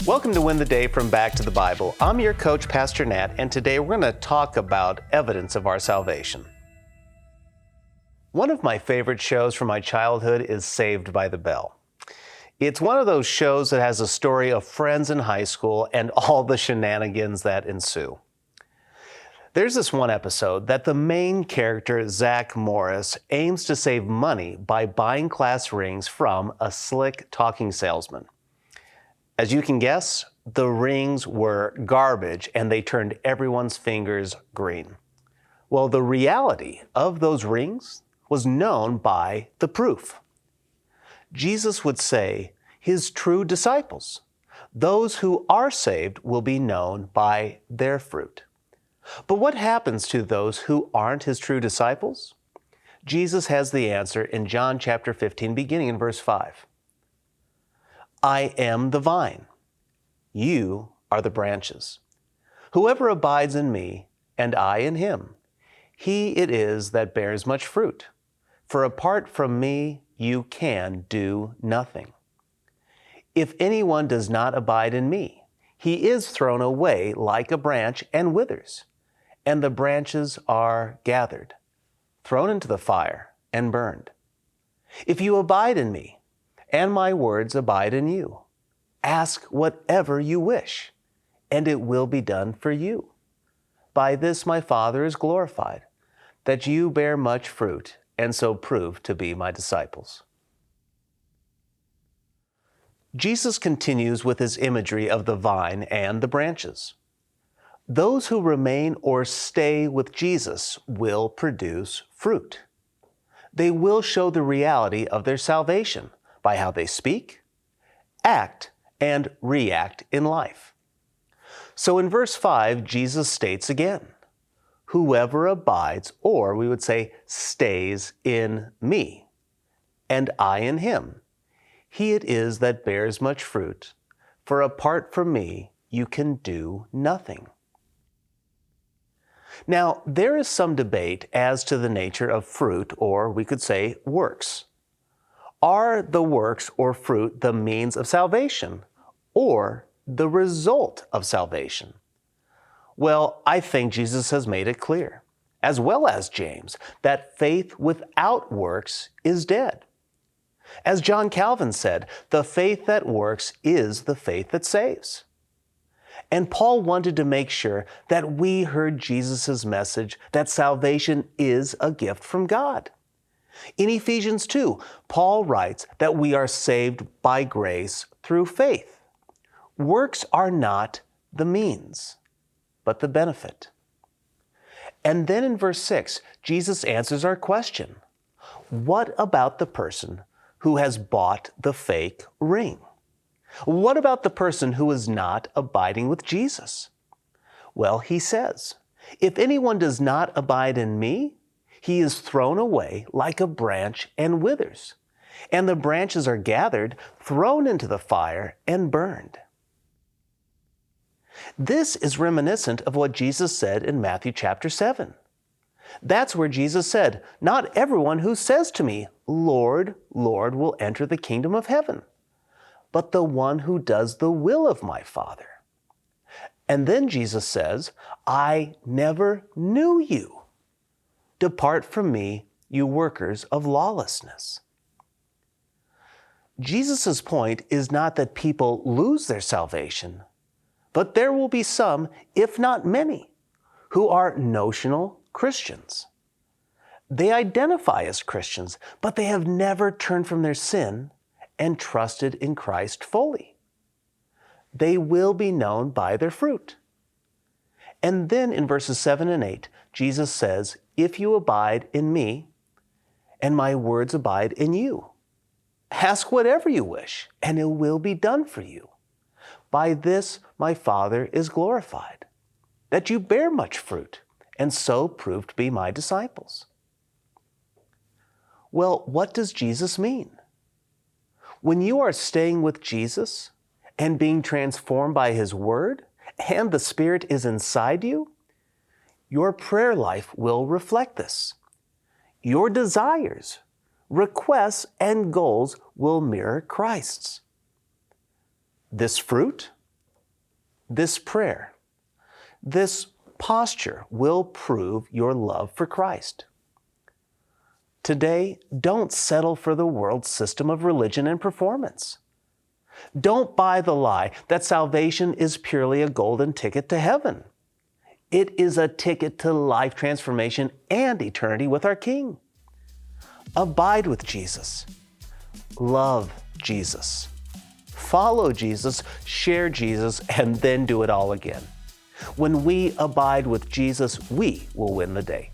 Welcome to Win the Day from Back to the Bible. I'm your coach, Pastor Nat, and today we're going to talk about evidence of our salvation. One of my favorite shows from my childhood is Saved by the Bell. It's one of those shows that has a story of friends in high school and all the shenanigans that ensue. There's this one episode that the main character, Zach Morris, aims to save money by buying class rings from a slick talking salesman. As you can guess, the rings were garbage and they turned everyone's fingers green. Well, the reality of those rings was known by the proof. Jesus would say, his true disciples, those who are saved, will be known by their fruit. But what happens to those who aren't his true disciples? Jesus has the answer in John chapter 15, beginning in verse 5. I am the vine. You are the branches. Whoever abides in me, and I in him, he it is that bears much fruit. For apart from me, you can do nothing. If anyone does not abide in me, he is thrown away like a branch and withers, and the branches are gathered, thrown into the fire, and burned. If you abide in me, and my words abide in you, ask whatever you wish, and it will be done for you. By this my Father is glorified, that you bear much fruit, and so prove to be my disciples. Jesus continues with his imagery of the vine and the branches. Those who remain or stay with Jesus will produce fruit. They will show the reality of their salvation by how they speak, act, and react in life. So in verse 5, Jesus states again, whoever abides, or we would say stays in me, and I in him, he it is that bears much fruit, for apart from me you can do nothing. Now, there is some debate as to the nature of fruit, or we could say works. Are the works or fruit the means of salvation or the result of salvation? Well, I think Jesus has made it clear, as well as James, that faith without works is dead. As John Calvin said, the faith that works is the faith that saves. And Paul wanted to make sure that we heard Jesus' message that salvation is a gift from God. In Ephesians 2, Paul writes that we are saved by grace through faith. Works are not the means, but the benefit. And then in verse 6, Jesus answers our question. What about the person who has bought the fake ring? What about the person who is not abiding with Jesus? Well, he says, if anyone does not abide in me, he is thrown away like a branch and withers, and the branches are gathered, thrown into the fire, and burned. This is reminiscent of what Jesus said in Matthew chapter 7. That's where Jesus said, not everyone who says to me, Lord, Lord, will enter the kingdom of heaven, but the one who does the will of my Father. And then Jesus says, I never knew you. Depart from me, you workers of lawlessness. Jesus' point is not that people lose their salvation, but there will be some, if not many, who are notional Christians. They identify as Christians, but they have never turned from their sin and trusted in Christ fully. They will be known by their fruit. And then in verses 7 and 8, Jesus says, if you abide in me, and my words abide in you, ask whatever you wish, and it will be done for you. By this my Father is glorified, that you bear much fruit, and so prove to be my disciples. Well, what does Jesus mean? When you are staying with Jesus and being transformed by his word, and the Spirit is inside you, your prayer life will reflect this. Your desires, requests, and goals will mirror Christ's. This fruit this prayer, this posture will prove your love for Christ. Today, don't settle for the world's system of religion and performance. Don't buy the lie that salvation is purely a golden ticket to heaven. It is a ticket to life transformation and eternity with our King. Abide with Jesus. Love Jesus. Follow Jesus, share Jesus, and then do it all again. When we abide with Jesus, we will win the day.